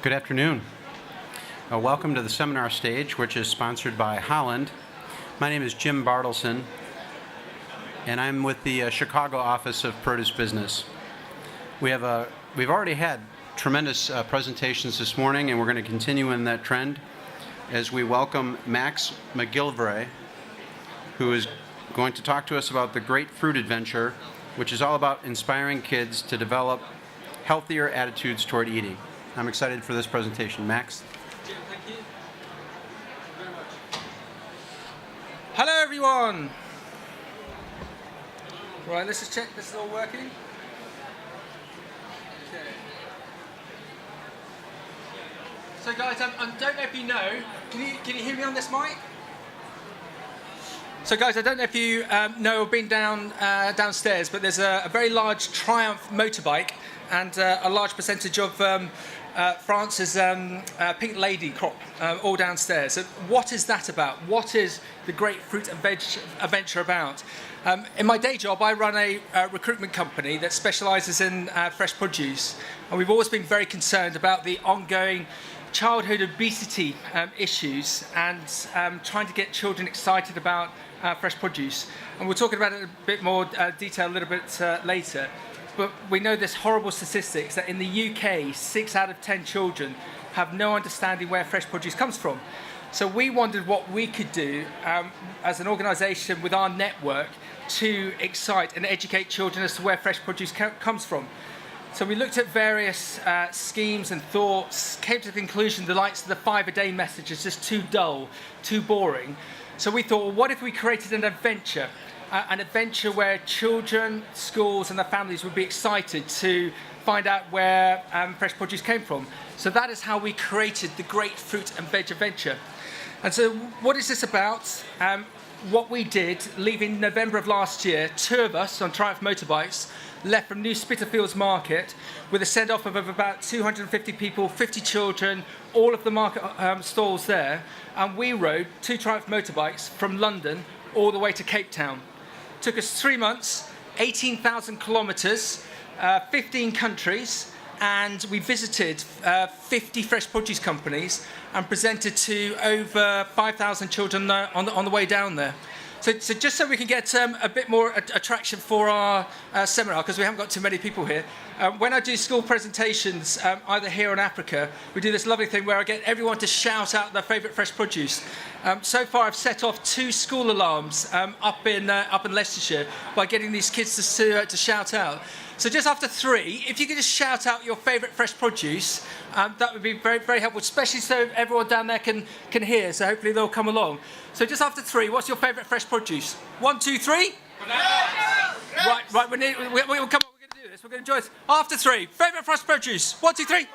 Good afternoon. Welcome to the seminar stage, which is sponsored by Holland. My name is Jim Bartleson, and I'm with the Chicago office of Produce Business. We've already had tremendous presentations this morning, and we're going to continue in that trend as we welcome Max MacGillivray, who is going to talk to us about the Great Fruit Adventure, which is all about inspiring kids to develop healthier attitudes toward eating. I'm excited for this presentation. Max? Jim, thank you. Very much. Hello, everyone. Right, let's just check this is all working. Okay. So, guys, I don't know if you know. Can you hear me on this mic? So, guys, I don't know if you know or been downstairs, but there's a very large Triumph motorbike and a large percentage of France's Pink Lady crop all downstairs. So what is that about? What is the Great Fruit Adventure about? In my day job, I run a recruitment company that specialises in fresh produce, and we've always been very concerned about the ongoing childhood obesity issues and trying to get children excited about fresh produce. And we'll talk about it in a bit more detail a little bit later. But we know there's horrible statistics that in the UK, 6 out of 10 children have no understanding where fresh produce comes from. So we wondered what we could do as an organisation with our network to excite and educate children as to where fresh produce comes from. So we looked at various schemes and thoughts, came to the conclusion the likes of the 5-a-day message is just too dull, too boring. So we thought, well, what if we created an adventure where children, schools and their families would be excited to find out where fresh produce came from. So that is how we created the Great Fruit and Veg Adventure. And so what is this about? What we did, leaving November of last year, 2 of us on Triumph motorbikes left from New Spitalfields Market with a send-off of about 250 people, 50 children, all of the market stalls there. And we rode 2 Triumph motorbikes from London all the way to Cape Town. Took us 3 months, 18,000 kilometres, 15 countries, and we visited 50 fresh produce companies and presented to over 5,000 children on the way down there. So just so we can get a bit more attraction for our seminar, because we haven't got too many people here, when I do school presentations, either here or in Africa, we do this lovely thing where I get everyone to shout out their favourite fresh produce. So far I've set off 2 school alarms up in Leicestershire by getting these kids to shout out. So just after 3, if you could just shout out your favourite fresh produce, that would be very, very helpful, especially so everyone down there can hear, so hopefully they'll come along. So just after 3, what's your favourite fresh produce? 1, 2, 3? Right, we'll come on, we're going to do this, we're going to enjoy this. After 3, favourite fresh produce? 1, 2, 3?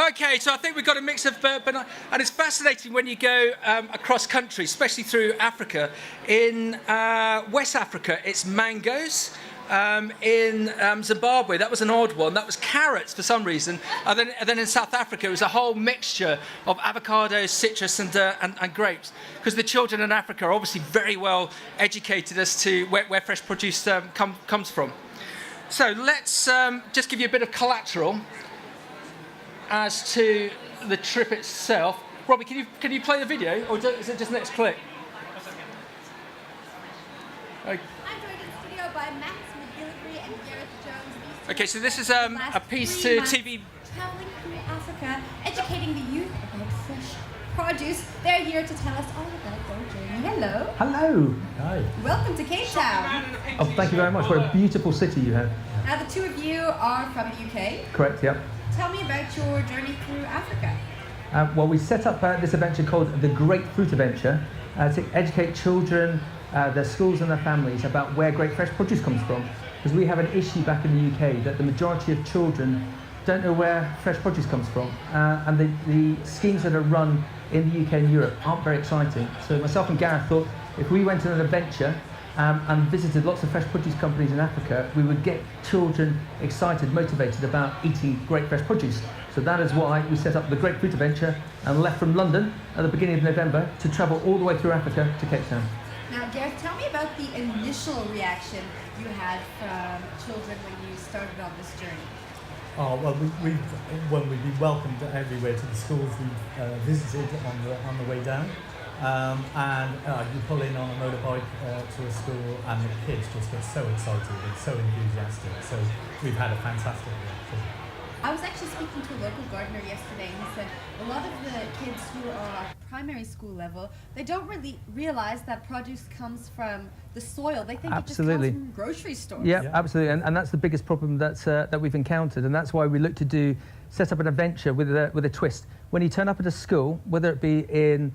Okay, so I think we've got a mix of banana, and it's fascinating when you go across country, especially through Africa. In West Africa, it's mangoes. In Zimbabwe, that was an odd one. That was carrots for some reason. And then in South Africa, it was a whole mixture of avocados, citrus, and grapes. Because the children in Africa are obviously very well educated as to where fresh produce comes from. So let's just give you a bit of collateral as to the trip itself. Robbie, can you play the video, or is it just next click? Okay. By Max MacGillivray and Okay, so this is a piece to TV. Traveling through Africa, educating the youth about fresh produce. They're here to tell us all about their journey. Hello. Hello. Hi. Welcome to Cape Town. Oh, thank you very much. What a beautiful city you have. Now the 2 of you are from the UK. Correct, yep. Tell me about your journey through Africa. Well, we set up this adventure called the Great Fruit Adventure to educate children, their schools and their families about where great fresh produce comes from. Because we have an issue back in the UK that the majority of children don't know where fresh produce comes from. And the schemes that are run in the UK and Europe aren't very exciting. So myself and Gareth thought if we went on an adventure and visited lots of fresh produce companies in Africa, we would get children excited, motivated about eating great fresh produce. So that is why we set up the Great Fruit Adventure and left from London at the beginning of November to travel all the way through Africa to Cape Town. Now, Gareth, tell me about the initial reaction you had from children when you started on this journey. Oh, well, we've been welcomed everywhere to the schools we've visited on the way down. And you pull in on a motorbike to a school and the kids just get so excited and so enthusiastic. So we've had a fantastic reaction. I was actually speaking to a local gardener yesterday, and he said a lot of the kids who are primary school level, they don't really realize that produce comes from the soil. They think Absolutely. it just comes from grocery stores. Yeah, absolutely, and that's the biggest problem that we've encountered, and that's why we look to set up an adventure with a twist. When you turn up at a school, whether it be in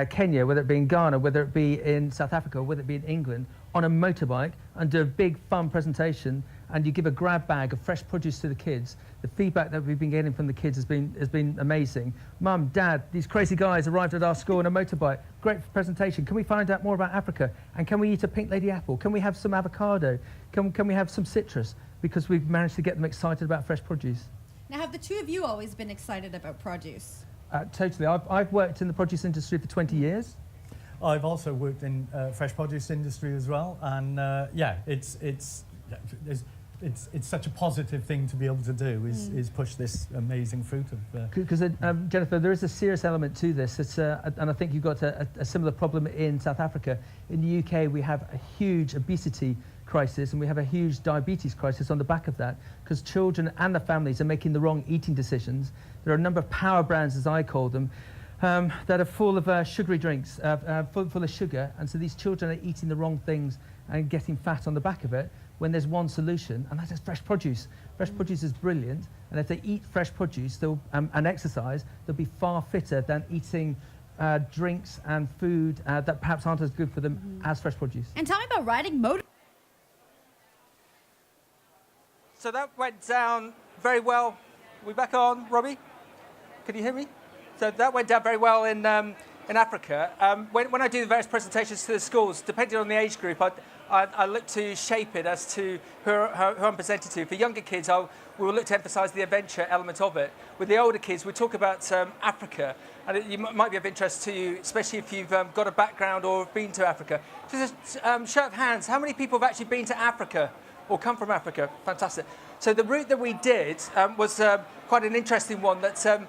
Kenya, whether it be in Ghana, whether it be in South Africa, whether it be in England, on a motorbike, and do a big fun presentation, and you give a grab bag of fresh produce to the kids, the feedback that we've been getting from the kids has been amazing. Mum, Dad, these crazy guys arrived at our school on a motorbike. Great presentation. Can we find out more about Africa? And can we eat a pink lady apple? Can we have some avocado? Can we have some citrus? Because we've managed to get them excited about fresh produce. Now, have the two of you always been excited about produce? Totally. I've worked in the produce industry for 20 years. I've also worked in fresh produce industry as well, and it's such a positive thing to be able to do is push this amazing fruit of. Because Jennifer, there is a serious element to this. And I think you've got a similar problem in South Africa. In the UK, we have a huge obesity crisis, and we have a huge diabetes crisis on the back of that, because children and the families are making the wrong eating decisions. There are a number of power brands, as I call them, that are full of sugary drinks, full of sugar, and so these children are eating the wrong things and getting fat on the back of it, when there's one solution, and that is fresh produce. Fresh produce is brilliant, and if they eat fresh produce and exercise, they'll be far fitter than eating drinks and food that perhaps aren't as good for them as fresh produce. And tell me about riding motor. So that went down very well. We back on, Robbie? Can you hear me? So that went down very well in Africa. When I do the various presentations to the schools, depending on the age group, I look to shape it as to who I'm presenting to. For younger kids, we will look to emphasise the adventure element of it. With the older kids, we talk about Africa, and it might be of interest to you, especially if you've got a background or have been to Africa. Just a show of hands, how many people have actually been to Africa or come from Africa? Fantastic. So the route that we did was quite an interesting one. That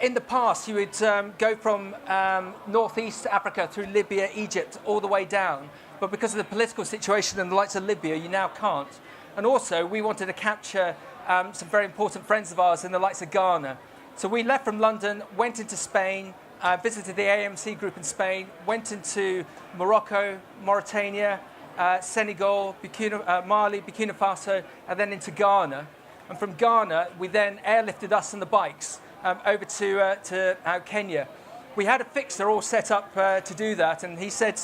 in the past, you would go from northeast Africa through Libya, Egypt, all the way down. But because of the political situation in the likes of Libya, you now can't. And also, we wanted to capture some very important friends of ours in the likes of Ghana. So we left from London, went into Spain, visited the AMC group in Spain, went into Morocco, Mauritania, Senegal, Mali, Burkina Faso, and then into Ghana. And from Ghana, we then airlifted us and the bikes over to Kenya. We had a fixer all set up to do that, and he said,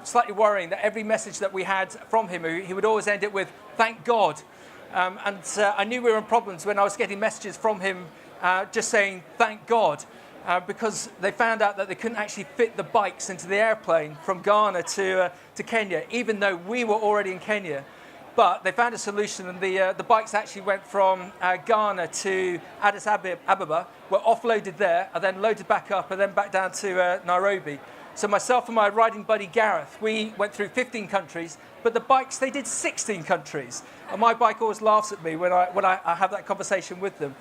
slightly worrying, that every message that we had from him, he would always end it with, "Thank God." And I knew we were in problems when I was getting messages from him just saying, "Thank God," because they found out that they couldn't actually fit the bikes into the airplane from Ghana to Kenya, even though we were already in Kenya. But they found a solution, and the bikes actually went from Ghana to Addis Ababa, were offloaded there, and then loaded back up, and then back down to Nairobi. So myself and my riding buddy Gareth, we went through 15 countries, but the bikes, they did 16 countries. And my bike always laughs at me when I have that conversation with them.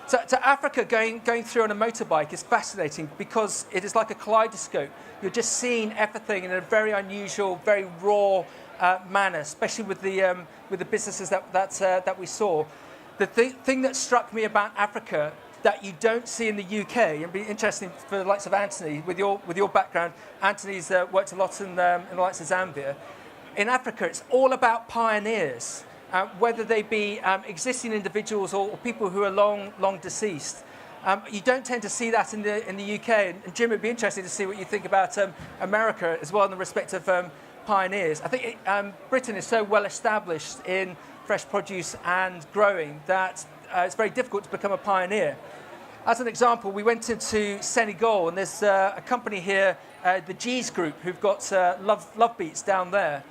So to Africa, going through on a motorbike is fascinating because it is like a kaleidoscope. You're just seeing everything in a very unusual, very raw manner, especially with the businesses that we saw. The thing that struck me about Africa that you don't see in the UK, and it'd be interesting for the likes of Anthony, with your background. Anthony's worked a lot in the likes of Zambia. In Africa, it's all about pioneers, whether they be existing individuals or people who are long deceased. You don't tend to see that in the UK. And Jim, it'd be interesting to see what you think about America as well in the respect of pioneers. I think Britain is so well established in fresh produce and growing that it's very difficult to become a pioneer. As an example, we went into Senegal, and there's a company here, the G's Group, who've got Love Beats down there.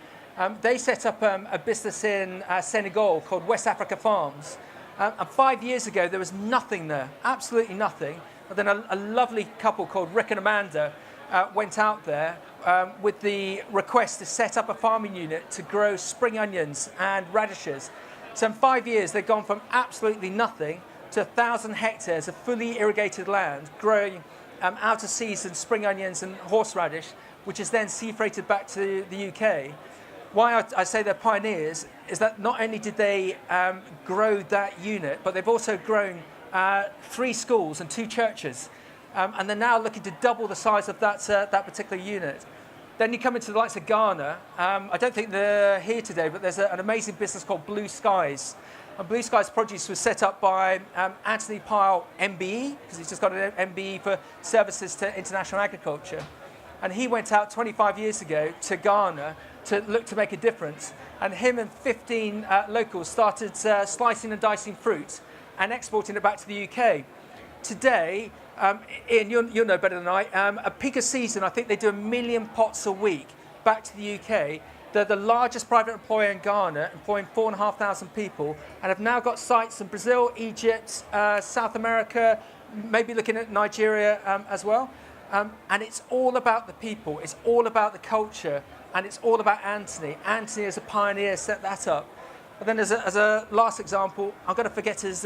They set up a business in Senegal called West Africa Farms. And 5 years ago, there was nothing there, absolutely nothing. And then a lovely couple called Rick and Amanda went out there with the request to set up a farming unit to grow spring onions and radishes. So in 5 years, they've gone from absolutely nothing to 1,000 hectares of fully irrigated land, growing out of season spring onions and horseradish, which is then sea freighted back to the UK. Why I say they're pioneers is that not only did they grow that unit, but they've also grown 3 schools and 2 churches. And they're now looking to double the size of that particular unit. Then you come into the likes of Ghana. I don't think they're here today, but there's an amazing business called Blue Skies. And Blue Skies Produce was set up by Anthony Pyle, MBE, because he's just got an MBE for Services to International Agriculture. And he went out 25 years ago to Ghana to look to make a difference. And him and 15 locals started slicing and dicing fruit and exporting it back to the UK. Today, Ian, you'll know better than I, at peak of season, I think they do 1 million pots a week back to the UK. They're the largest private employer in Ghana, employing 4,500 people, and have now got sites in Brazil, Egypt, South America, maybe looking at Nigeria as well. And it's all about the people, it's all about the culture, and it's all about Anthony. Anthony, as a pioneer, set that up. But then as a last example, I'm going to forget his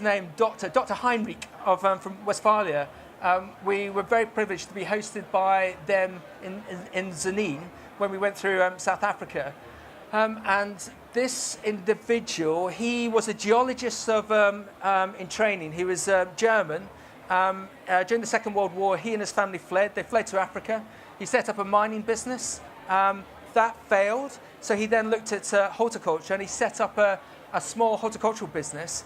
name, Dr. Heinrich from Westphalia. We were very privileged to be hosted by them in Zanin when we went through South Africa. And this individual, he was a geologist in training. He was German. During the Second World War, he and his family fled. They fled to Africa. He set up a mining business. That failed. So he then looked at horticulture, and he set up a small horticultural business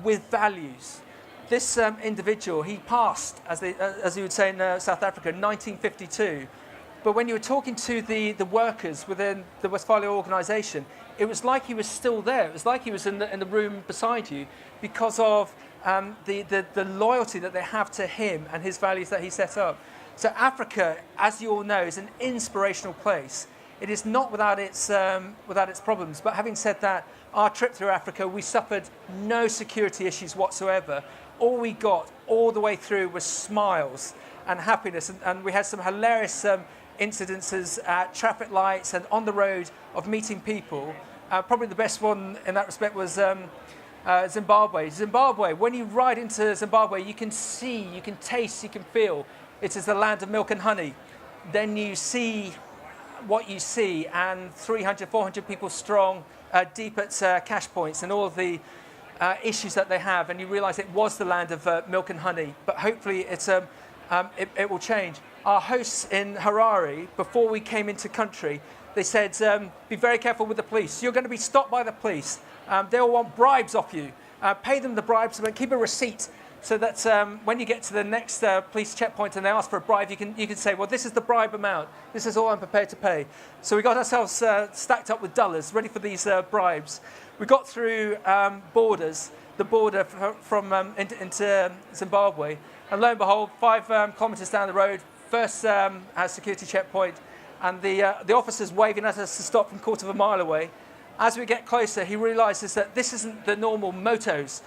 with values. This individual, he passed, as you would say in South Africa, in 1952. But when you were talking to the workers within the Westphalia organisation, it was like he was still there. It was like he was in the room beside you because of the loyalty that they have to him and his values that he set up. So Africa, as you all know, is an inspirational place. It is not without its problems. But having said that, our trip through Africa, we suffered no security issues whatsoever. All we got all the way through was smiles and happiness. And we had some hilarious incidences at traffic lights and on the road of meeting people. Probably the best one in that respect was Zimbabwe. Zimbabwe, when you ride into Zimbabwe, you can see, you can taste, you can feel. It is the land of milk and honey. Then you see what you see, and 300, 400 people strong, deep at cash points and all of the issues that they have, and you realise it was the land of milk and honey. But hopefully it will change. Our hosts in Harare, before we came into country, they said, be very careful with the police. You're going to be stopped by the police. They'll want bribes off you. Pay them the bribes, but keep a receipt so that when you get to the next police checkpoint and they ask for a bribe, you can say, well, this is the bribe amount. This is all I'm prepared to pay. So we got ourselves stacked up with dollars, ready for these bribes. We got through the border from into Zimbabwe, and lo and behold, 5 kilometres down the road, first security checkpoint, and the officer's waving at us to stop from 1/4 of a mile away. As we get closer, he realises that this isn't the normal mopeds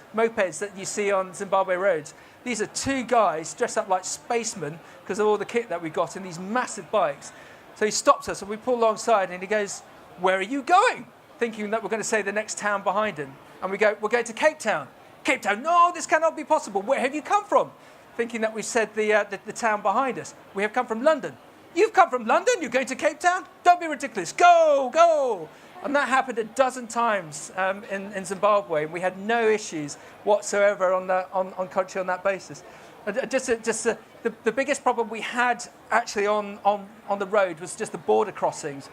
that you see on Zimbabwe roads. These are 2 guys dressed up like spacemen because of all the kit that we got in these massive bikes. So he stops us and we pull alongside and he goes, "Where are you going?" Thinking that we're going to say the next town behind him. And we go, "We're going to Cape Town." "Cape Town? No, this cannot be possible. Where have you come from?" Thinking that we said the town behind us. "We have come from London." "You've come from London? You're going to Cape Town? Don't be ridiculous. Go, go." And that happened a dozen times in Zimbabwe. We had no issues whatsoever on country on that basis. The biggest problem we had actually on the road was just the border crossings.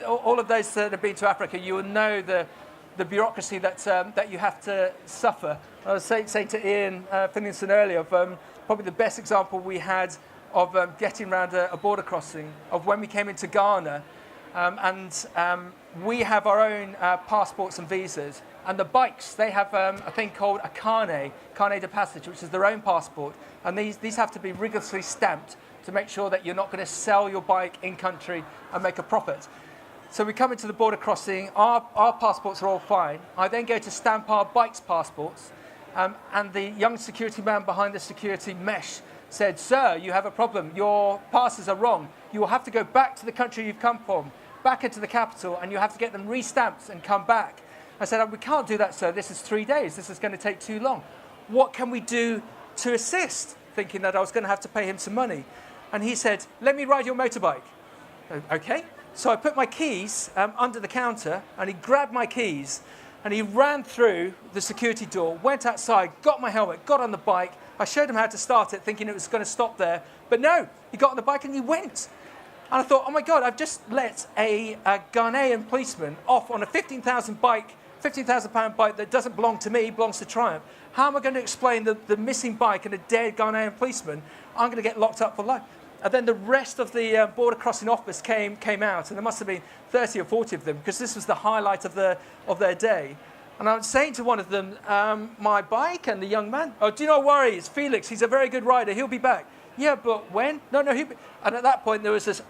All of those that have been to Africa, you will know the bureaucracy that you have to suffer. I was saying to Ian Finlayson earlier of probably the best example we had of getting around a border crossing of when we came into Ghana. We have our own passports and visas, and the bikes, they have a thing called a carnet de passage, which is their own passport, and these have to be rigorously stamped to make sure that you're not going to sell your bike in country and make a profit. So we come into the border crossing, our passports are all fine. I then go to stamp our bikes' passports, and the young security man behind the security mesh said, "Sir, you have a problem. Your passes are wrong. You will have to go back to the country you've come from, back into the capital and you have to get them re-stamped and come back. I said, we can't do that, sir. This is 3 days. This is going to take too long. What can we do to assist? Thinking that I was going to have to pay him some money. And he said, let me ride your motorbike. Okay. So I put my keys under the counter, and he grabbed my keys, and he ran through the security door, went outside, got my helmet, got on the bike. I showed him how to start it, thinking it was going to stop there. But no, he got on the bike and he went. And I thought, oh my God, I've just let a Ghanaian policeman off on a £15,000 bike that doesn't belong to me, belongs to Triumph. How am I going to explain the missing bike and a dead Ghanaian policeman? I'm going to get locked up for life. And then the rest of the border crossing officers came out, and there must have been 30 or 40 of them, because this was the highlight of their day. And I was saying to one of them, my bike, and the young man, oh, do not worry, it's Felix, he's a very good rider, he'll be back. Yeah, but when? No, he'll be... And at that point there was this,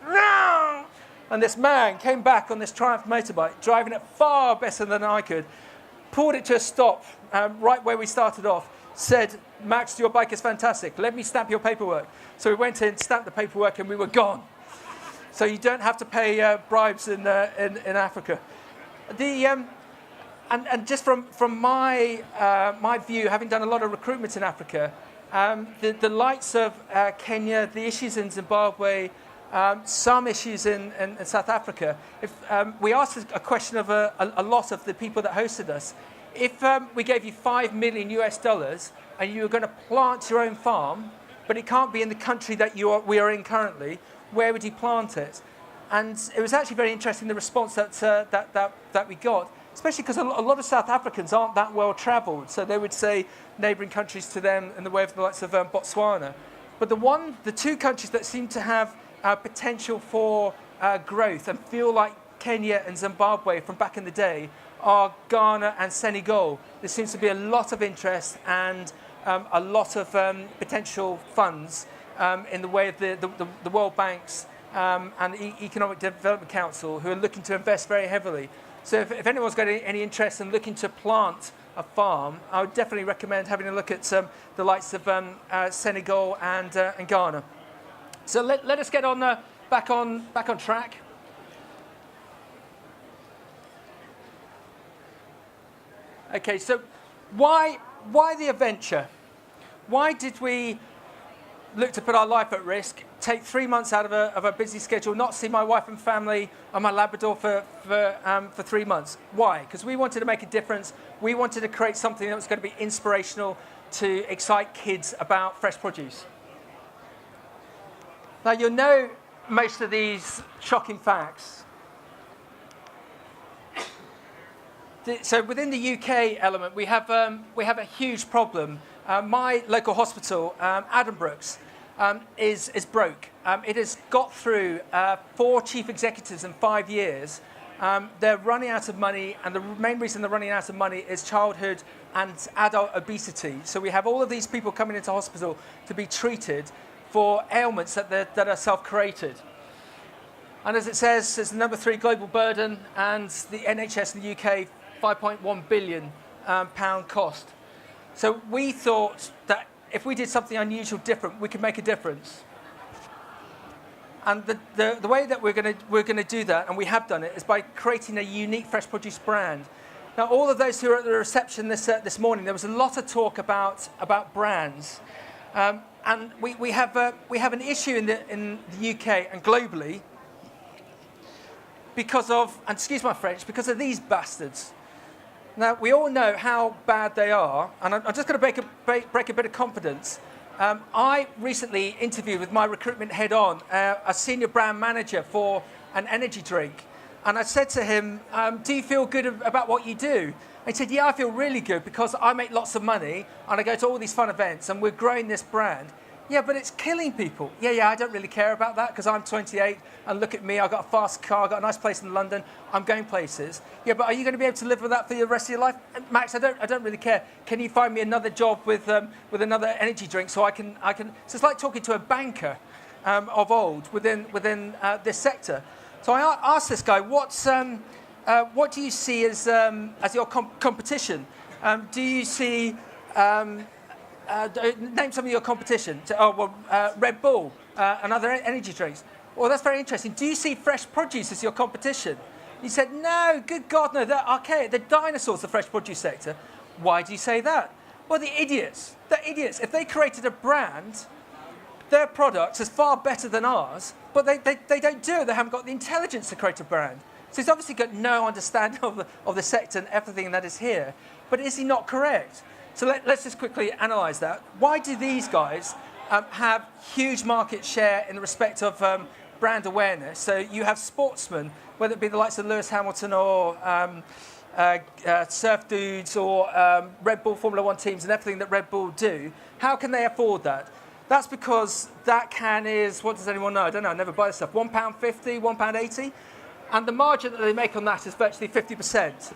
and this man came back on this Triumph motorbike, driving it far better than I could, pulled it to a stop right where we started off, said, Max, your bike is fantastic. Let me stamp your paperwork. So we went in, stamped the paperwork, and we were gone. So you don't have to pay bribes in Africa. And just from my view, having done a lot of recruitment in Africa, the likes of Kenya, the issues in Zimbabwe, some issues in South Africa. If we asked a question of a lot of the people that hosted us, if we gave you $5 million and you were going to plant your own farm, but it can't be in the country that we are in currently, where would you plant it? And it was actually very interesting, the response that we got, especially because a lot of South Africans aren't that well travelled. So they would say neighbouring countries to them in the way of the likes of Botswana. But the two countries that seem to have potential for growth and feel like Kenya and Zimbabwe from back in the day are Ghana and Senegal. There seems to be a lot of interest and a lot of potential funds in the way of the World Banks and the Economic Development Council, who are looking to invest very heavily. So if anyone's got any interest in looking to plant a farm, I would definitely recommend having a look at the likes of Senegal and Ghana. So let us get on back on track. Okay, so why the adventure? Why did we look to put our life at risk, take 3 months out of a busy schedule, not see my wife and family and my Labrador for 3 months? Why? Because we wanted to make a difference. We wanted to create something that was going to be inspirational to excite kids about fresh produce. Now, you'll know most of these shocking facts. So within the UK element, we have a huge problem. My local hospital, Addenbrooke's, is broke. It has got through 4 chief executives in 5 years. They're running out of money, and the main reason they're running out of money is childhood and adult obesity. So we have all of these people coming into hospital to be treated for ailments that are self-created. And as it says, it's the number 3 global burden, and the NHS in the UK, £5.1 billion cost. So we thought that if we did something unusual, different, we could make a difference. And the way that we're going to do that, and we have done it, is by creating a unique fresh produce brand. Now, all of those who were at the reception this morning, there was a lot of talk about brands, and we have an issue in the UK and globally because of, and excuse my French, because of these bastards. Now, we all know how bad they are, and I'm just going to break a bit of confidence. I recently interviewed with my recruitment head-on a senior brand manager for an energy drink, and I said to him, do you feel good about what you do? And he said, yeah, I feel really good because I make lots of money, and I go to all these fun events, and we're growing this brand. Yeah, but it's killing people. Yeah, I don't really care about that because I'm 28 and look at me, I've got a fast car, I've got a nice place in London, I'm going places. Yeah, but are you going to be able to live with that for the rest of your life? Max, I don't really care. Can you find me another job with another energy drink so I can? So it's like talking to a banker of old within this sector. So I asked this guy, what do you see as your competition? Do you see name some of your competition. Red Bull and other energy drinks. well, that's very interesting. Do you see fresh produce as your competition? He said, no, good God, no, they're archaic. They're dinosaurs, the fresh produce sector. Why do you say that? Well, they're idiots. If they created a brand, their product is far better than ours, but they don't do it. They haven't got the intelligence to create a brand. So he's obviously got no understanding of the sector and everything that is here. But is he not correct? So let's just quickly analyse that. Why do these guys have huge market share in respect of brand awareness? So you have sportsmen, whether it be the likes of Lewis Hamilton or Surf Dudes or Red Bull Formula One teams and everything that Red Bull do. How can they afford that? That's because that can is, what does anyone know? I don't know, I never buy this stuff. £1.50, £1.80. And the margin that they make on that is virtually 50%.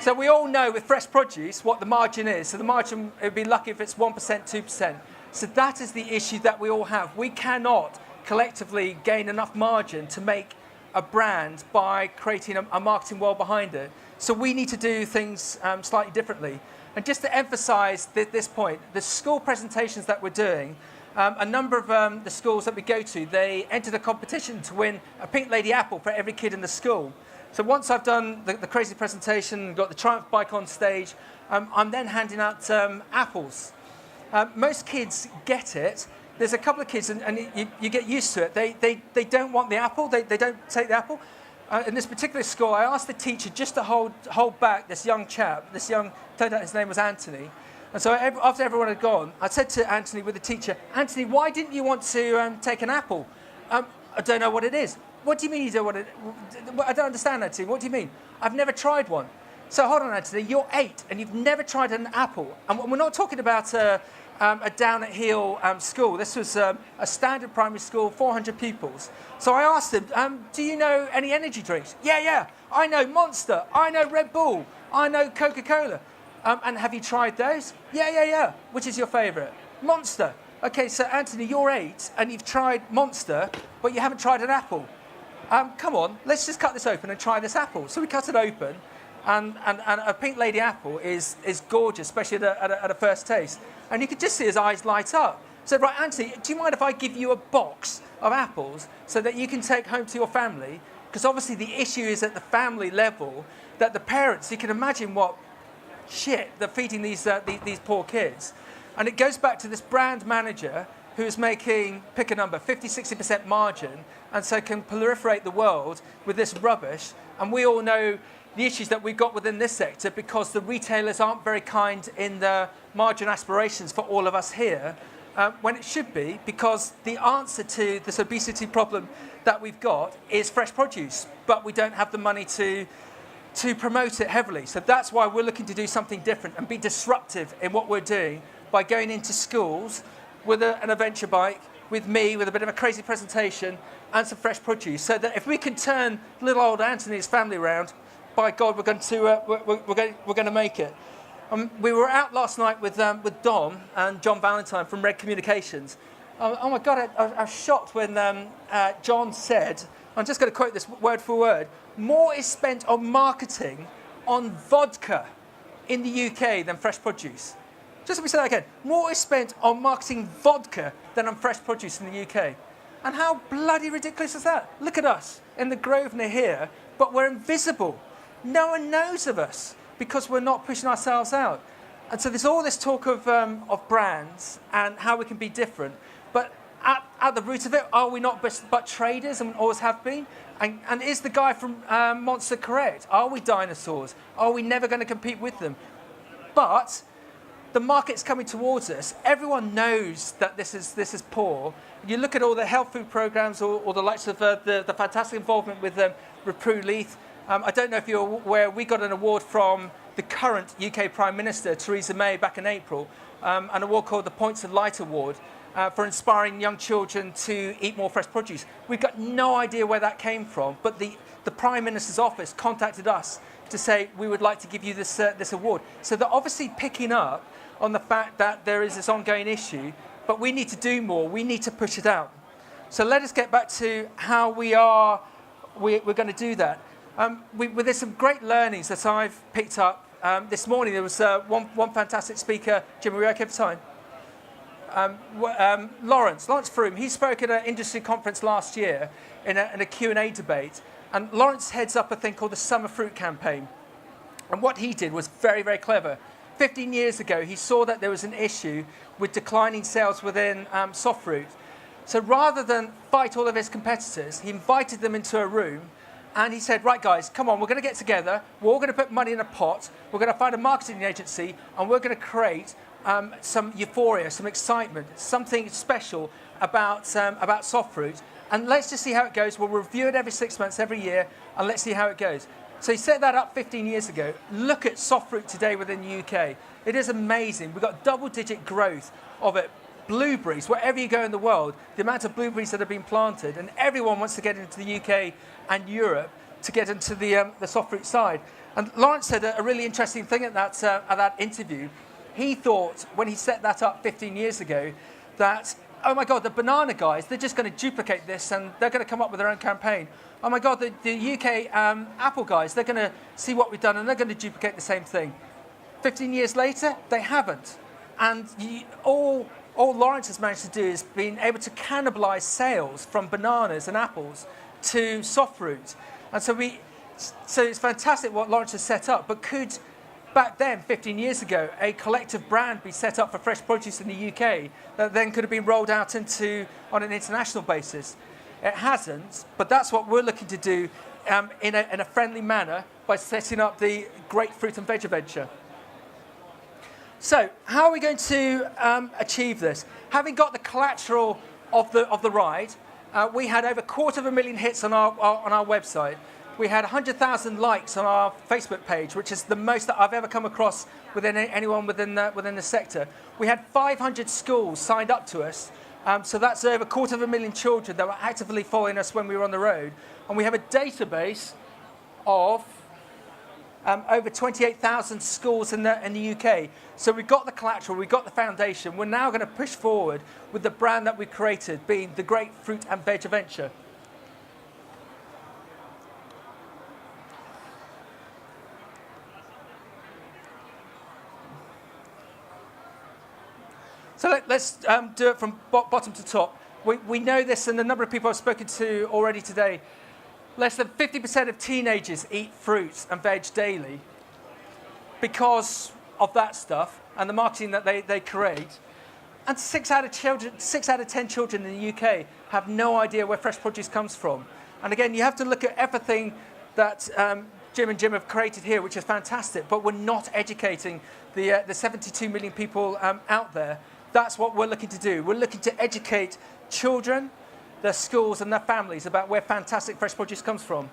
So we all know with fresh produce what the margin is. So the margin, it would be lucky if it's 1%, 2%. So that is the issue that we all have. We cannot collectively gain enough margin to make a brand by creating a marketing world behind it. So we need to do things slightly differently. And just to emphasize this point, the school presentations that we're doing, a number of the schools that we go to, they entered a competition to win a Pink Lady apple for every kid in the school. So once I've done the crazy presentation, got the Triumph bike on stage, I'm then handing out apples. Most kids get it. There's a couple of kids, and you get used to it. They don't want the apple. They don't take the apple. In this particular school, I asked the teacher just to hold back this young chap. Turned out his name was Anthony. And so after everyone had gone, I said to Anthony with the teacher, Anthony, why didn't you want to take an apple? I don't know what it is. What do you mean you don't want it? I don't understand, Anthony. What do you mean? I've never tried one. So hold on, Anthony, you're 8 and you've never tried an apple. And we're not talking about a down at heel school. This was a standard primary school, 400 pupils. So I asked him, do you know any energy drinks? Yeah. I know Monster. I know Red Bull. I know Coca-Cola. And have you tried those? Yeah. Which is your favourite? Monster. Okay, so Anthony, you're 8 and you've tried Monster, but you haven't tried an apple. Come on, let's just cut this open and try this apple. So we cut it open, and a Pink Lady apple is gorgeous, especially at a first taste. And you could just see his eyes light up. So, right, Anthony, do you mind if I give you a box of apples so that you can take home to your family? Because obviously the issue is at the family level that the parents, you can imagine what shit they're feeding these poor kids. And it goes back to this brand manager who is making, pick a number, 50, 60% margin, and so can proliferate the world with this rubbish. And we all know the issues that we've got within this sector because the retailers aren't very kind in the margin aspirations for all of us here, when it should be, because the answer to this obesity problem that we've got is fresh produce, but we don't have the money to promote it heavily. So that's why we're looking to do something different and be disruptive in what we're doing by going into schools with an adventure bike, with me, with a bit of a crazy presentation and some fresh produce, so that if we can turn little old Anthony's family around, by God, we're going to make it. We were out last night with Dom and John Valentine from Red Communications. Oh my God, I was shocked when John said, I'm just going to quote this word for word, more is spent on marketing on vodka in the UK than fresh produce. Just let me say that again. More is spent on marketing vodka than on fresh produce in the UK. And how bloody ridiculous is that? Look at us in the Grosvenor here, but we're invisible. No one knows of us because we're not pushing ourselves out. And so there's all this talk of brands and how we can be different. But at the root of it, are we not but traders and always have been? And is the guy from Monster correct? Are we dinosaurs? Are we never going to compete with them? But the market's coming towards us. Everyone knows that this is poor. You look at all the health food programs or the likes of the fantastic involvement with Reprue Leith. I don't know if you're aware, we got an award from the current UK Prime Minister, Theresa May, back in April, an award called the Points of Light Award for inspiring young children to eat more fresh produce. We've got no idea where that came from, but the Prime Minister's office contacted us to say, we would like to give you this award. So they're obviously picking up on the fact that there is this ongoing issue, but we need to do more. We need to push it out. So let us get back to how we're going to do that. There's some great learnings that I've picked up. This morning there was one fantastic speaker. Jim, are we okay for time? Lawrence Froome, he spoke at an industry conference last year in a Q&A debate. And Lawrence heads up a thing called the Summer Fruit Campaign. And what he did was very, very clever. 15 years ago, he saw that there was an issue with declining sales within soft fruit. So rather than fight all of his competitors, he invited them into a room and he said, right guys, come on, we're going to get together, we're all going to put money in a pot, we're going to find a marketing agency and we're going to create some euphoria, some excitement, something special about soft fruit. And let's just see how it goes. We'll review it every 6 months, every year, and let's see how it goes. So he set that up 15 years ago. Look at soft fruit today within the UK. It is amazing. We've got double-digit growth of it. Blueberries, wherever you go in the world, the amount of blueberries that have been planted, and everyone wants to get into the UK and Europe to get into the soft fruit side. And Lawrence said a really interesting thing at that interview. He thought, when he set that up 15 years ago, that, oh my God, the banana guys, they're just going to duplicate this and they're going to come up with their own campaign. Oh my God, the UK Apple guys, they're going to see what we've done and they're going to duplicate the same thing. 15 years later, they haven't. And all Lawrence has managed to do is been able to cannibalize sales from bananas and apples to soft fruit. And so it's fantastic what Lawrence has set up, but could back then, 15 years ago, a collective brand be set up for fresh produce in the UK that then could have been rolled out on an international basis? It hasn't, but that's what we're looking to do in a friendly manner by setting up the Great Fruit and Veg Adventure. So, how are we going to achieve this? Having got the collateral of the ride, we had over 250,000 hits on our website. We had 100,000 likes on our Facebook page, which is the most that I've ever come across within anyone within the sector. We had 500 schools signed up to us, so that's over 250,000 children that were actively following us when we were on the road. And we have a database of over 28,000 schools in the UK. So we've got the collateral, we've got the foundation. We're now going to push forward with the brand that we created, being the Great Fruit and Veg Adventure. So let's do it from bottom to top. We know this, and a number of people I've spoken to already today. Less than 50% of teenagers eat fruits and veg daily because of that stuff and the marketing that they create. And 6 out of 10 children in the UK have no idea where fresh produce comes from. And again, you have to look at everything that Jim and Jim have created here, which is fantastic, but we're not educating the 72 million people out there. That's what we're looking to do. We're looking to educate children, their schools and their families about where fantastic fresh produce comes from.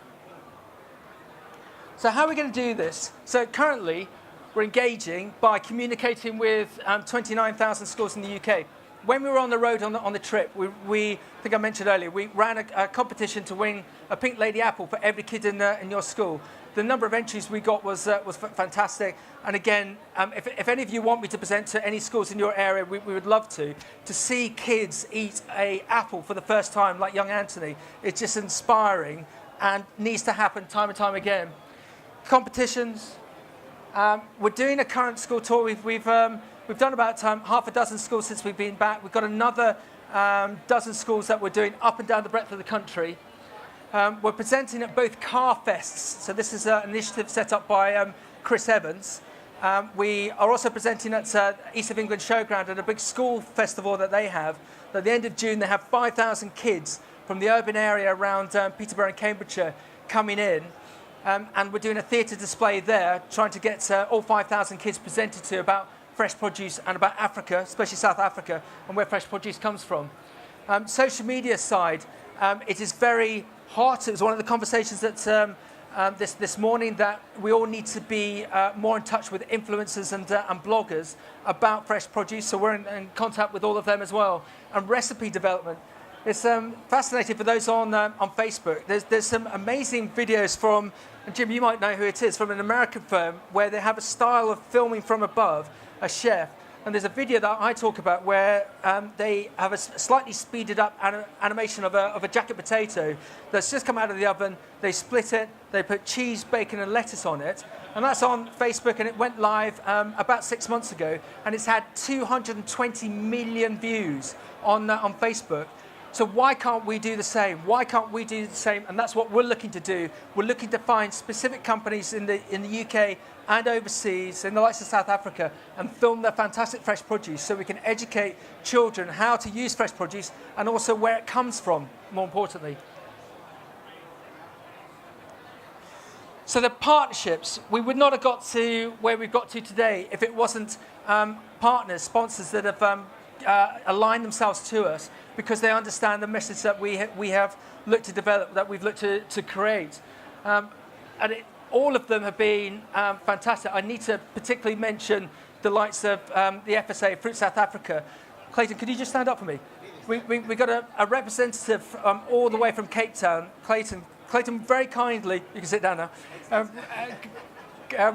So how are we going to do this? So currently, we're engaging by communicating with 29,000 schools in the UK. When we were on the road on the trip, I think I mentioned earlier, we ran a competition to win a Pink Lady apple for every kid in your school. The number of entries we got was fantastic. And again, if any of you want me to present to any schools in your area, we would love to see kids eat an apple for the first time, like young Anthony. It's just inspiring and needs to happen time and time again. Competitions. We're doing a current school tour. We've done about half a dozen schools since we've been back. We've got another dozen schools that we're doing up and down the breadth of the country. We're presenting at both car fests. So this is an initiative set up by Chris Evans. We are also presenting at East of England Showground at a big school festival that they have. At the end of June, they have 5,000 kids from the urban area around Peterborough and Cambridgeshire coming in. And we're doing a theatre display there, trying to get all 5,000 kids presented to about fresh produce and about Africa, especially South Africa, and where fresh produce comes from. Social media side, it is very hot. It was one of the conversations that this morning that we all need to be more in touch with influencers and bloggers about fresh produce. So we're in contact with all of them as well. And recipe development. It's fascinating for those on Facebook. There's some amazing videos from, and Jim, you might know who it is, from an American firm where they have a style of filming from above, a chef, And there's a video that I talk about where they have a slightly speeded up animation of a jacket potato that's just come out of the oven. They split it, they put cheese, bacon and lettuce on it. And that's on Facebook, and it went live about 6 months ago. And it's had 220 million views on Facebook. So why can't we do the same? Why can't we do the same? And that's what we're looking to do. We're looking to find specific companies in the UK and overseas, in the likes of South Africa, and film their fantastic fresh produce so we can educate children how to use fresh produce and also where it comes from, more importantly. So the partnerships, we would not have got to where we've got to today if it wasn't partners, sponsors that have aligned themselves to us because they understand the message that we have looked to develop, that we've looked to create. All of them have been fantastic. I need to particularly mention the likes of the FSA, Fruit South Africa. Clayton, could you just stand up for me? We got a representative all the way from Cape Town. Clayton, very kindly, you can sit down now.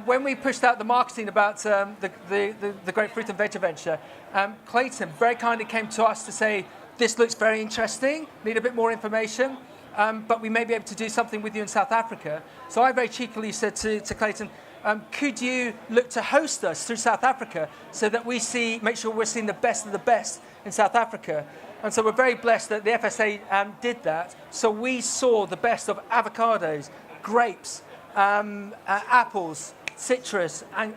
When we pushed out the marketing about the Great Fruit and Veg Venture, Clayton very kindly came to us to say, this looks very interesting, need a bit more information. But we may be able to do something with you in South Africa. So I very cheekily said to Clayton, could you look to host us through South Africa so that make sure we're seeing the best of the best in South Africa? And so we're very blessed that the FSA did that. So we saw the best of avocados, grapes, apples, citrus, and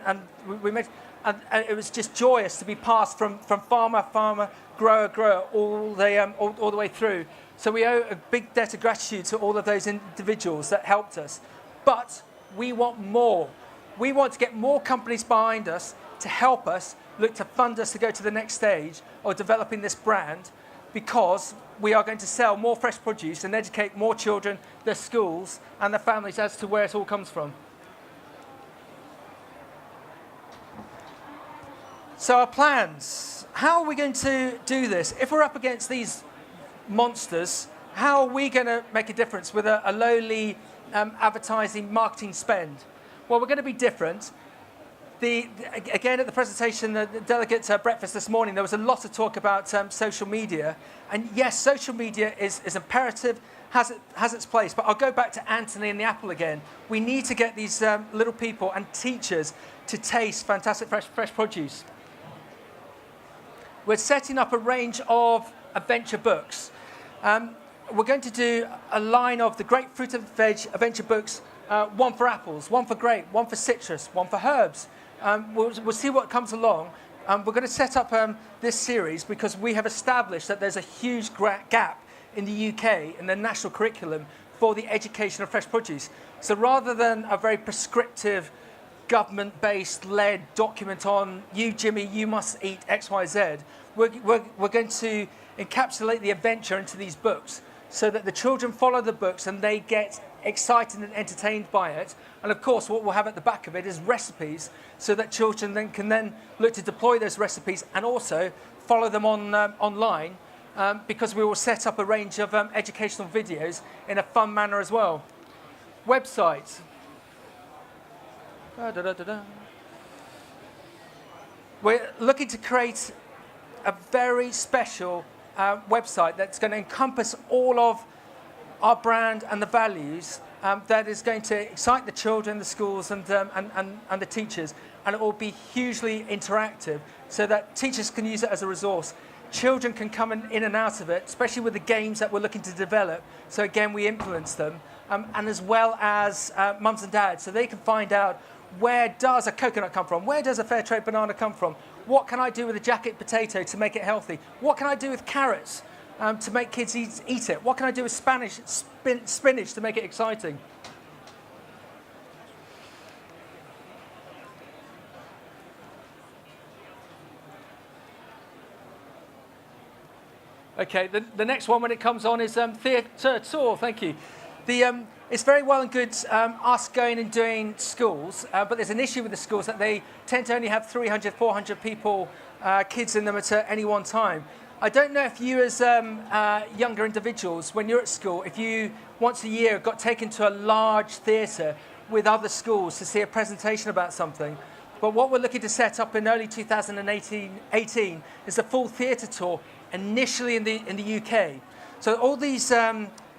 it was just joyous to be passed from farmer, grower, all the way through. So we owe a big debt of gratitude to all of those individuals that helped us. But we want more. We want to get more companies behind us to help us, look to fund us to go to the next stage of developing this brand, because we are going to sell more fresh produce and educate more children, their schools and their families as to where it all comes from. So our plans. How are we going to do this? If we're up against these monsters, how are we going to make a difference with a lowly advertising marketing spend? Well, we're going to be different. Again, at the presentation, the delegate breakfast this morning, there was a lot of talk about social media. And yes, social media is imperative, has its place. But I'll go back to Anthony and the apple again. We need to get these little people and teachers to taste fantastic fresh produce. We're setting up a range of adventure books. We're going to do a line of the Great Fruit and Veg adventure books, one for apples, one for grape, one for citrus, one for herbs. We'll see what comes along. We're going to set up this series because we have established that there's a huge gap in the UK in the national curriculum for the education of fresh produce. So rather than a very prescriptive, government-based led document on you, Jimmy, you must eat X, Y, Z, we're going to encapsulate the adventure into these books so that the children follow the books and they get excited and entertained by it. And of course, what we'll have at the back of it is recipes so that children can look to deploy those recipes and also follow them online because we will set up a range of educational videos in a fun manner as well. Website. We're looking to create a very special website that's going to encompass all of our brand and the values that is going to excite the children, the schools and the teachers, and it will be hugely interactive so that teachers can use it as a resource. Children can come in and out of it, especially with the games that we're looking to develop. So again, we influence them, and as well as mums and dads, so they can find out where does a coconut come from? Where does a fair trade banana come from? What can I do with a jacket potato to make it healthy? What can I do with carrots to make kids eat it? What can I do with spinach to make it exciting? Okay, the next one when it comes on is theatre tour. Thank you. It's very well and good us going and doing schools, but there's an issue with the schools that they tend to only have 300, 400 people, kids in them at any one time. I don't know if you as younger individuals, when you're at school, if you once a year got taken to a large theatre with other schools to see a presentation about something. But what we're looking to set up in early 2018 is a full theatre tour, initially in the UK. So all these,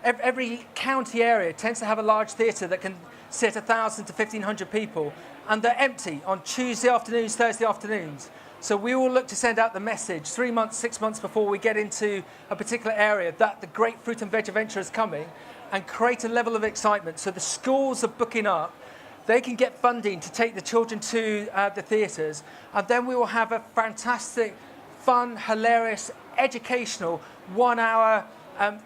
every county area tends to have a large theatre that can sit 1,000 to 1,500 people, and they're empty on Tuesday afternoons, Thursday afternoons. So we will look to send out the message 3 months, 6 months before we get into a particular area that the Great Fruit and Veg Adventure is coming, and create a level of excitement. So the schools are booking up. They can get funding to take the children to the theatres, and then we will have a fantastic, fun, hilarious, educational 1 hour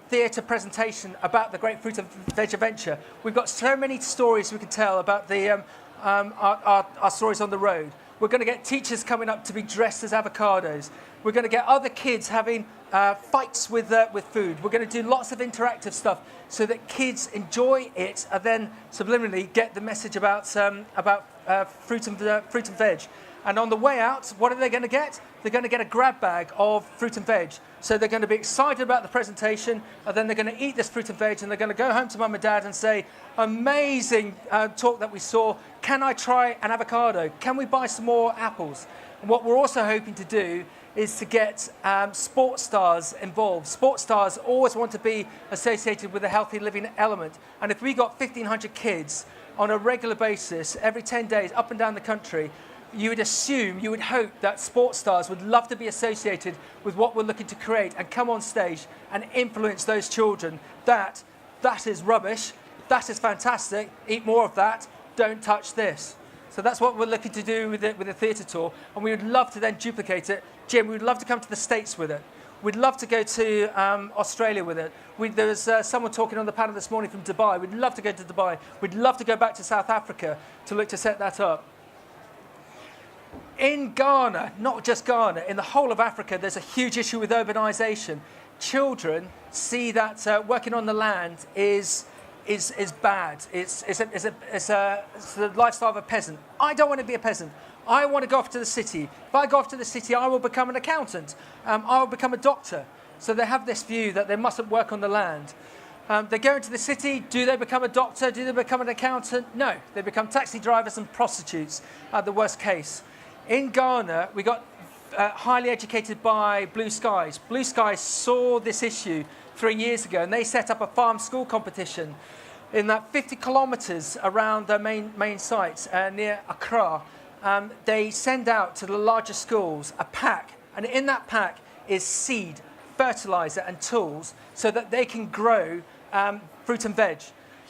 theatre presentation about the Great Fruit and Veg Adventure. We've got so many stories we can tell about the, our stories on the road. We're going to get teachers coming up to be dressed as avocados. We're going to get other kids having fights with food. We're going to do lots of interactive stuff so that kids enjoy it and then subliminally get the message about fruit and veg. And on the way out, what are they going to get? They're going to get a grab bag of fruit and veg. So they're going to be excited about the presentation, and then they're going to eat this fruit and veg, and they're going to go home to mum and dad and say, amazing talk that we saw. Can I try an avocado? Can we buy some more apples? And what we're also hoping to do is to get sports stars involved. Sports stars always want to be associated with a healthy living element. And if we got 1,500 kids on a regular basis, every 10 days, up and down the country, you would assume, you would hope that sports stars would love to be associated with what we're looking to create and come on stage and influence those children. That is rubbish, that is fantastic, eat more of that, don't touch this. So that's what we're looking to do with the theatre tour, and we would love to then duplicate it. Jim, we would love to come to the States with it. We'd love to go to Australia with it. There was someone talking on the panel this morning from Dubai. We'd love to go to Dubai. We'd love to go back to South Africa to look to set that up. In Ghana, not just Ghana, in the whole of Africa, there's a huge issue with urbanisation. Children see that working on the land is bad. It's the lifestyle of a peasant. I don't want to be a peasant. I want to go off to the city. If I go off to the city, I will become an accountant. I will become a doctor. So they have this view that they mustn't work on the land. They go into the city. Do they become a doctor? Do they become an accountant? No. They become taxi drivers and prostitutes at the worst case. In Ghana, we got highly educated by Blue Skies. Blue Skies saw this issue 3 years ago, and they set up a farm school competition in that 50 kilometres around their main sites near Accra. They send out to the larger schools a pack, and in that pack is seed, fertiliser and tools so that they can grow fruit and veg.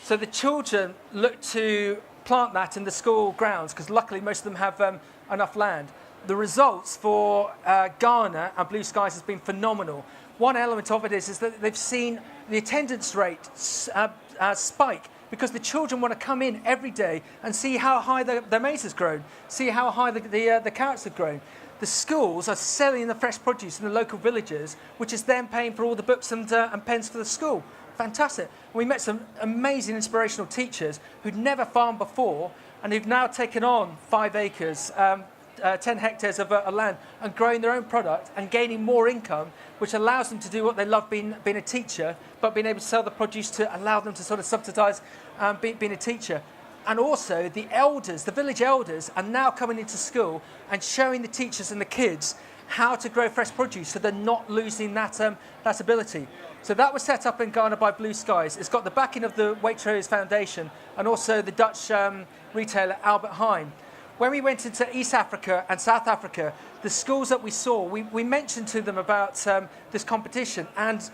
So the children look to plant that in the school grounds because luckily most of them have enough land. The results for Ghana and Blue Skies has been phenomenal. One element of it is that they've seen the attendance rate spike because the children want to come in every day and see how high their maize has grown, see how high the carrots have grown. The schools are selling the fresh produce in the local villages, which is then paying for all the books and pens for the school. Fantastic. We met some amazing inspirational teachers who'd never farmed before and who've now taken on 5 acres, 10 hectares of land and growing their own product and gaining more income, which allows them to do what they love being a teacher, but being able to sell the produce to allow them to sort of subsidise being a teacher. And also the elders, the village elders, are now coming into school and showing the teachers and the kids how to grow fresh produce so they're not losing that ability. So that was set up in Ghana by Blue Skies. It's got the backing of the Waitrose Foundation and also the Dutch retailer Albert Heijn. When we went into East Africa and South Africa, the schools that we saw, we mentioned to them about this competition, and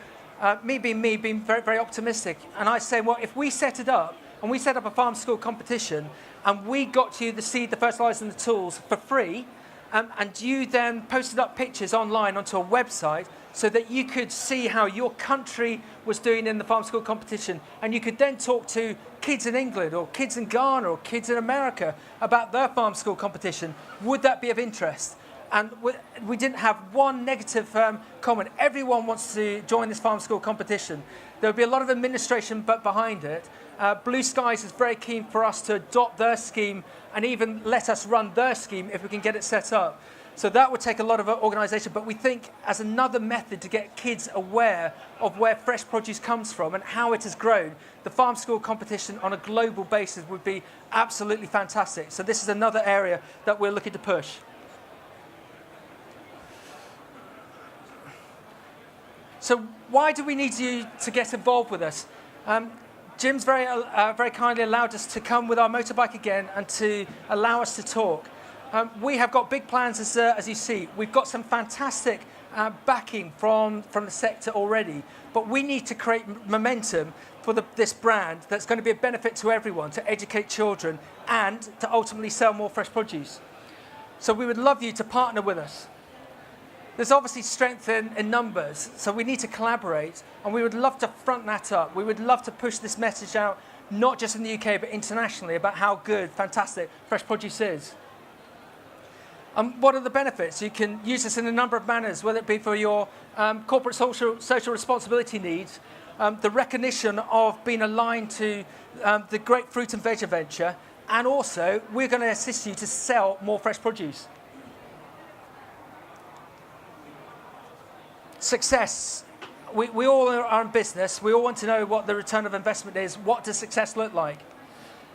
me being very, very optimistic, and I say, well, if we set it up, and we set up a farm school competition, and we got you the seed, the fertiliser and the tools for free, and you then posted up pictures online onto a website so that you could see how your country was doing in the farm school competition, and you could then talk to kids in England or kids in Ghana or kids in America about their farm school competition. Would that be of interest? And we didn't have one negative comment. Everyone wants to join this farm school competition. There will be a lot of administration behind it. Blue Skies is very keen for us to adopt their scheme and even let us run their scheme if we can get it set up. So that would take a lot of organisation, but we think as another method to get kids aware of where fresh produce comes from and how it has grown, the farm school competition on a global basis would be absolutely fantastic. So this is another area that we're looking to push. So why do we need you to get involved with us? Jim's very kindly allowed us to come with our motorbike again and to allow us to talk. We have got big plans, as you see. We've got some fantastic backing from the sector already, but we need to create momentum for this brand that's going to be a benefit to everyone, to educate children, and to ultimately sell more fresh produce. So we would love you to partner with us. There's obviously strength in numbers, so we need to collaborate, and we would love to front that up. We would love to push this message out, not just in the UK, but internationally, about how good, fantastic fresh produce is. What are the benefits? You can use this in a number of manners, whether it be for your corporate social responsibility needs, the recognition of being aligned to the Great Fruit and Veg Adventure, and also we're going to assist you to sell more fresh produce. Success. We all are in business. We all want to know what the return of investment is. What does success look like?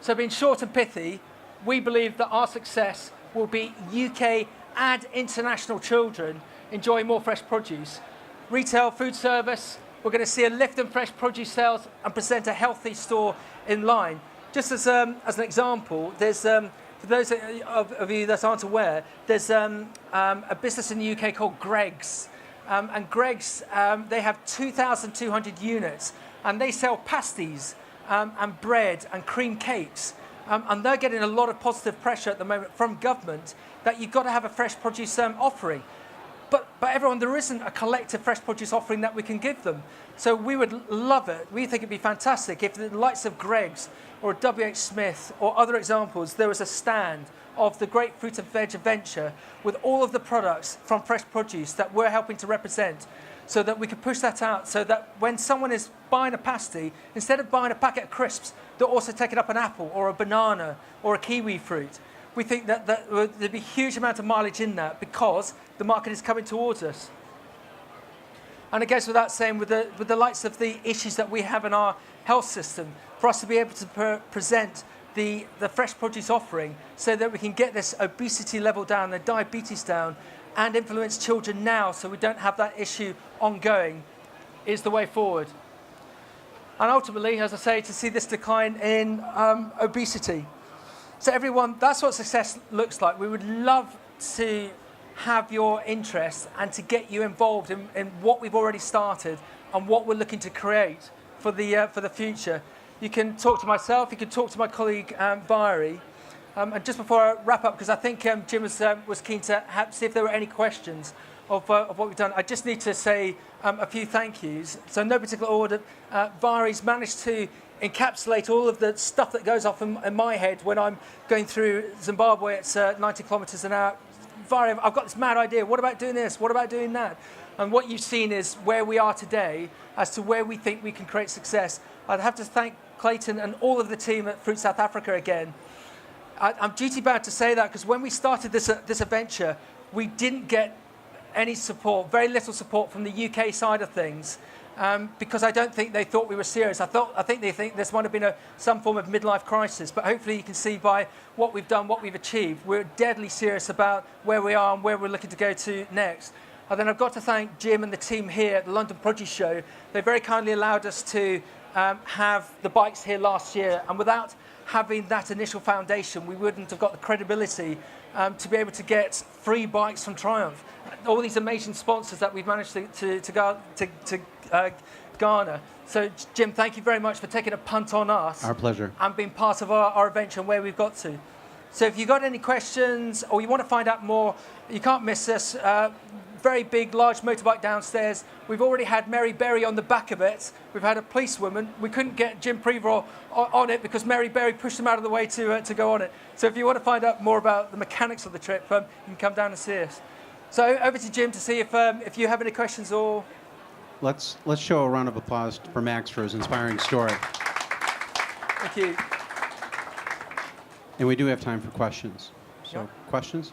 So being short and pithy, we believe that our success will be UK and international children enjoying more fresh produce. Retail, food service, we're going to see a lift in fresh produce sales and present a healthy store in line. Just as an example, there's, for those of you that aren't aware, there's a business in the UK called Greggs. And Greggs, they have 2,200 units, and they sell pasties and bread and cream cakes. And they're getting a lot of positive pressure at the moment from government that you've got to have a fresh produce offering. But everyone, there isn't a collective fresh produce offering that we can give them. So we would love it. We think it'd be fantastic if the likes of Greggs or WH Smith or other examples, there was a stand of the Great Fruit and Veg Adventure with all of the products from fresh produce that we're helping to represent, so that we can push that out, so that when someone is buying a pasty, instead of buying a packet of crisps, they're also taking up an apple or a banana or a kiwi fruit. We think that there'd be a huge amount of mileage in that because the market is coming towards us. And it goes without saying, with the likes of the issues that we have in our health system, for us to be able to present the fresh produce offering so that we can get this obesity level down, the diabetes down, and influence children now so we don't have that issue ongoing, is the way forward. And ultimately, as I say, to see this decline in obesity. So everyone, that's what success looks like. We would love to have your interest and to get you involved in what we've already started and what we're looking to create for the future. You can talk to myself, you can talk to my colleague Viri. And just before I wrap up, because I think Jim was keen to see if there were any questions of what we've done, I just need to say a few thank yous. So no particular order. Viri's managed to encapsulate all of the stuff that goes off in my head when I'm going through Zimbabwe at 90 kilometers an hour. Viri, I've got this mad idea. What about doing this? What about doing that? And what you've seen is where we are today as to where we think we can create success. I'd have to thank Clayton and all of the team at Fruit South Africa again. I'm duty bound to say that because when we started this adventure, we didn't get any support, very little support from the UK side of things, because I don't think they thought we were serious. I think they think this might have been some form of midlife crisis, but hopefully you can see by what we've done, what we've achieved, we're deadly serious about where we are and where we're looking to go to next. And then I've got to thank Jim and the team here at the London Produce Show. They very kindly allowed us to have the bikes here last year, and without having that initial foundation, we wouldn't have got the credibility to be able to get free bikes from Triumph. All these amazing sponsors that we've managed to garner. So, Jim, thank you very much for taking a punt on us. Our pleasure. And being part of our adventure and where we've got to. So if you've got any questions or you want to find out more, you can't miss this. Very big, large motorbike downstairs. We've already had Mary Berry on the back of it. We've had a policewoman. We couldn't get Jim Prevor on it because Mary Berry pushed him out of the way to go on it. So if you want to find out more about the mechanics of the trip, you can come down and see us. So over to Jim to see if you have any questions or... Let's show a round of applause for Max for his inspiring story. Thank you. And we do have time for questions. So, Questions?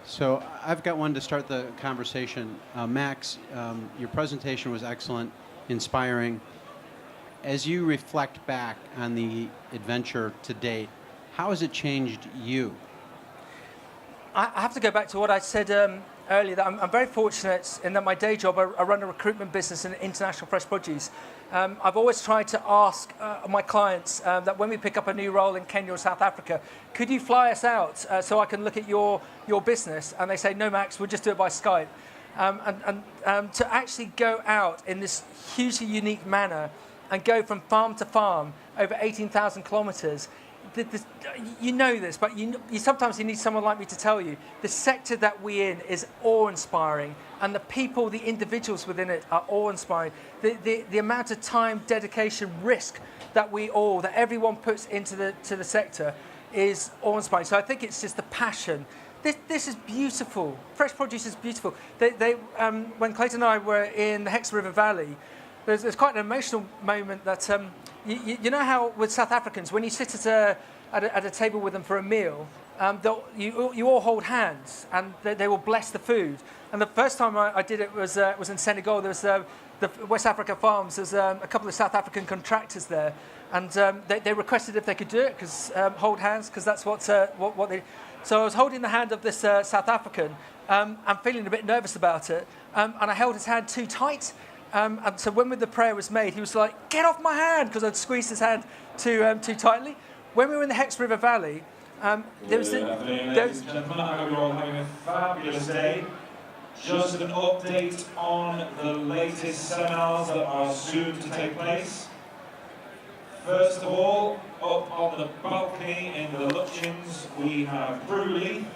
So I've got one to start the conversation. Max, your presentation was excellent, inspiring. As you reflect back on the adventure to date, how has it changed you? I have to go back to what I said earlier, that I'm very fortunate in that my day job, I run a recruitment business in international fresh produce. I've always tried to ask my clients that when we pick up a new role in Kenya or South Africa, could you fly us out so I can look at your business? And they say, no, Max, we'll just do it by Skype. And to actually go out in this hugely unique manner and go from farm to farm over 18,000 kilometers, you know this, but you sometimes you need someone like me to tell you. The sector that we're in is awe-inspiring, and the people, the individuals within it are awe-inspiring. The amount of time, dedication, risk that everyone puts into the sector is awe-inspiring. So I think it's just the passion. This is beautiful. Fresh produce is beautiful. When Clayton and I were in the Hex River Valley, there's quite an emotional moment that you know how with South Africans, when you sit at a table with them for a meal, you all hold hands and they will bless the food. And the first time I did it was in Senegal. There was the West Africa Farms. There's a couple of South African contractors there, and they requested if they could do it because hold hands, because that's what they. So I was holding the hand of this South African. I'm feeling a bit nervous about it, and I held his hand too tight. And so when the prayer was made, he was like, "Get off my hand," because I'd squeezed his hand too tightly. When we were in the Hex River Valley, there was. Good afternoon, ladies and gentlemen. I hope you're all having a fabulous day. Just an update on the latest seminars that are soon to take place. First of all, up on the balcony in the Lutyens, we have Bruley,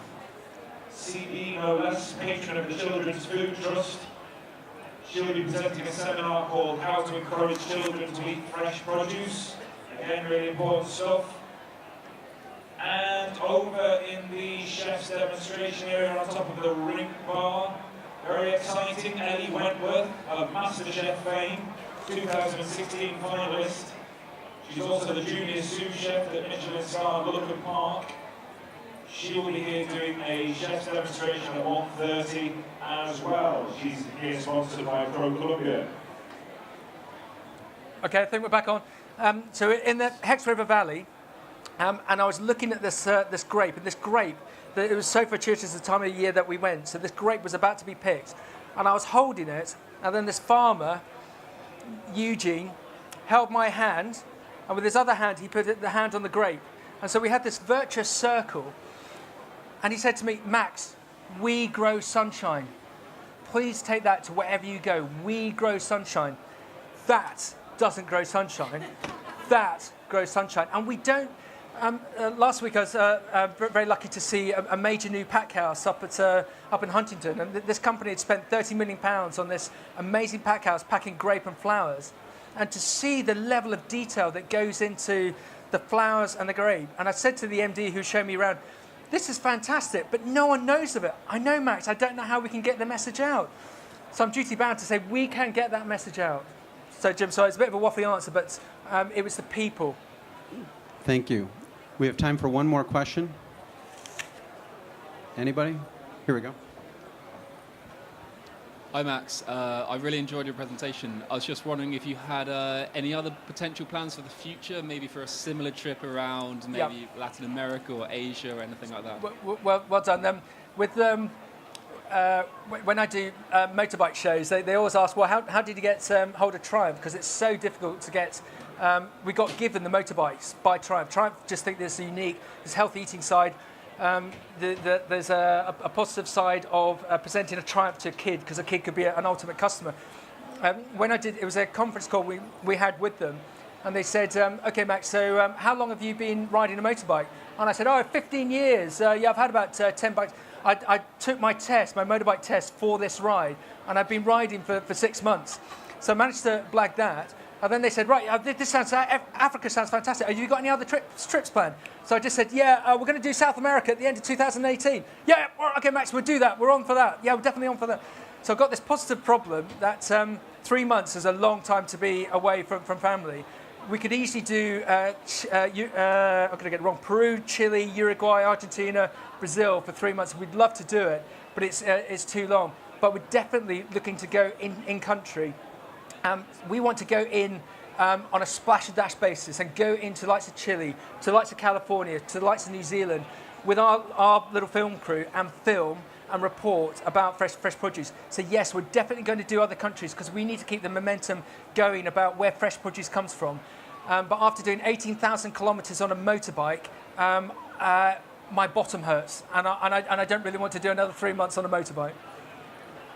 CB no less, patron of the Children's Food Trust. She'll be presenting a seminar called How to Encourage Children to Eat Fresh Produce. Again, really important stuff. And over in the chef's demonstration area on top of the rink bar, very exciting, Ellie Wentworth of MasterChef fame, 2016 finalist. She's also the junior sous chef at Michelin star Lookham Park. She will be here doing a chef's demonstration at 1:30 as well. She's here sponsored by Pro Columbia. Okay, I think we're back on. So we're in the Hex River Valley, and I was looking at this grape, and this grape, it was so fortuitous the time of the year that we went. So this grape was about to be picked, and I was holding it, and then this farmer, Eugene, held my hand, and with his other hand, he put the hand on the grape. And so we had this virtuous circle, and he said to me, "Max, we grow sunshine. Please take that to wherever you go. We grow sunshine." That doesn't grow sunshine. That grows sunshine. And we don't. Last week I was very lucky to see a major new pack house up in Huntington, and this company had spent £30 million on this amazing pack house packing grape and flowers, and to see the level of detail that goes into the flowers and the grape. And I said to the MD who showed me around, "This is fantastic, but no one knows of it." "I know, Max, I don't know how we can get the message out." So I'm duty bound to say we can get that message out. So Jim, sorry, it's a bit of a waffly answer, but it was the people. Thank you. We have time for one more question. Anybody? Here we go. Hi Max, I really enjoyed your presentation. I was just wondering if you had any other potential plans for the future, maybe for a similar trip around maybe Latin America or Asia or anything like that. Well done. When I do motorbike shows, they always ask, well, how did you get hold of Triumph? Because it's so difficult to get. We got given the motorbikes by Triumph. Triumph just think there's a unique, this healthy eating side. There's a positive side of presenting a Triumph to a kid, because a kid could be an ultimate customer. When I did, it was a conference call we had with them, and they said, "Okay, Max, so how long have you been riding a motorbike?" And I said, 15 years. Yeah, I've had about 10 bikes. I took my motorbike test for this ride, and I've been riding for 6 months. So I managed to blag that. And then they said, "Right, Africa sounds fantastic. Have you got any other trips planned?" So I just said, "Yeah, we're going to do South America at the end of 2018. Yeah, okay, Max, we'll do that. We're on for that. Yeah, we're definitely on for that." So I've got this positive problem that 3 months is a long time to be away from family. we could easily do, I'm going to get it wrong, Peru, Chile, Uruguay, Argentina, Brazil for 3 months. We'd love to do it, but it's too long. But we're definitely looking to go in country. We want to go in on a splash and dash basis and go into the likes of Chile, to the likes of California, to the likes of New Zealand with our little film crew and film and report about fresh produce. So yes, we're definitely going to do other countries because we need to keep the momentum going about where fresh produce comes from. But after doing 18,000 kilometers on a motorbike, my bottom hurts and I don't really want to do another 3 months on a motorbike.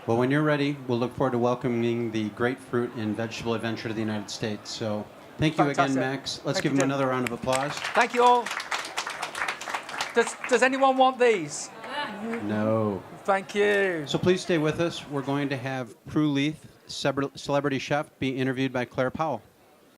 Well, when you're ready, we'll look forward to welcoming the great fruit and vegetable adventure to the United States. So thank you Fantastic. again, Max. Let's give him another round of applause. Thank you all. Does anyone want these? No. Thank you. So please stay with us. We're going to have Prue Leith, celebrity chef, be interviewed by Claire Powell.